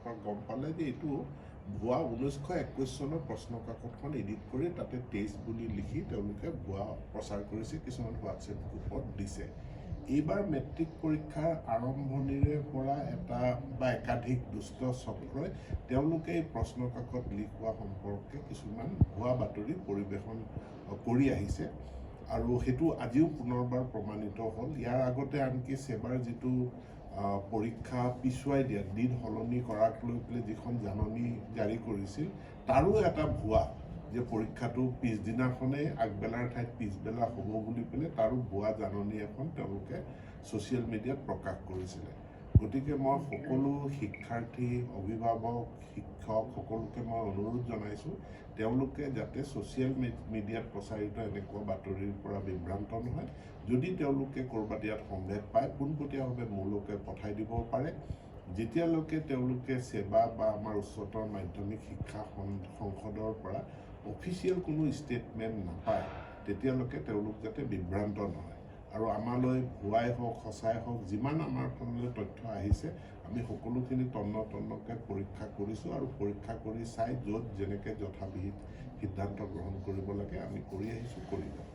ফালৰ পৰা গম পালে যে এইটো ভুৱা 1921 চনৰ প্ৰশ্ন কাকতখন এডিট কৰি তাতে 23 বুলি লিখি তেওঁলোকে ভুৱা প্ৰচাৰ কৰিছে, কিছুমান হোৱাটছএপ গ্ৰুপত দিছে। এইবাৰ মেট্ৰিক পৰীক্ষাৰ আৰম্ভণিৰে পৰা এটা বা একাধিক দুষ্ট চক্ৰই তেওঁলোকে এই প্ৰশ্ন কাকত লিক হোৱা সম্পৰ্কে কিছুমান ভুৱা বাতৰি পৰিৱেশন কৰি আহিছে আৰু সেইটো আজিও পুনৰবাৰ প্ৰমাণিত হ'ল। ইয়াৰ আগতে আনকি সেবাৰ যিটো পৰীক্ষা পিছুৱাই দিয়া দিন সলনি কৰাক লৈ পেলাই যিখন জাননী জাৰি কৰিছিল তাৰো এটা ভুৱা যে পৰীক্ষাটো পিছদিনাখনেই আগবেলাৰ ঠাইত পিছবেলা হ'ব বুলি পেলাই তাৰো ভুৱা জাননী এখন তেওঁলোকে ছ'চিয়েল মিডিয়াত প্ৰকাশ কৰিছিলে। গতিকে মই সকলো শিক্ষাৰ্থী, অভিভাৱক, শিক্ষক সকলোকে মই অনুৰোধ জনাইছোঁ তেওঁলোকে যাতে ছ'চিয়েল মিডিয়াত প্ৰচাৰিত এনেকুৱা বাতৰিৰ পৰা বিভ্ৰান্ত নহয়। যদি তেওঁলোকে ক'ৰবাত ইয়াত সন্দেহ পায় পোনপটীয়াভাৱে মোলৈকে পঠাই দিব পাৰে। যেতিয়ালৈকে তেওঁলোকে সেবা বা আমাৰ উচ্চতৰ মাধ্যমিক শিক্ষা সংসদৰ পৰা অফিচিয়েল কোনো ষ্টেটমেণ্ট নাপায় তেতিয়ালৈকে তেওঁলোক যাতে বিভ্ৰান্ত নহয়। আৰু আমালৈ ভুৱাই হওক সঁচাই হওক যিমান আমাৰ ফাললৈ তথ্য আহিছে আমি সকলোখিনি তন্নতন্নকৈ পৰীক্ষা কৰিছোঁ আৰু পৰীক্ষা কৰি চাই য'ত যেনেকৈ যথাবিহিত সিদ্ধান্ত গ্ৰহণ কৰিব লাগে আমি কৰি আহিছোঁ, কৰি যাম।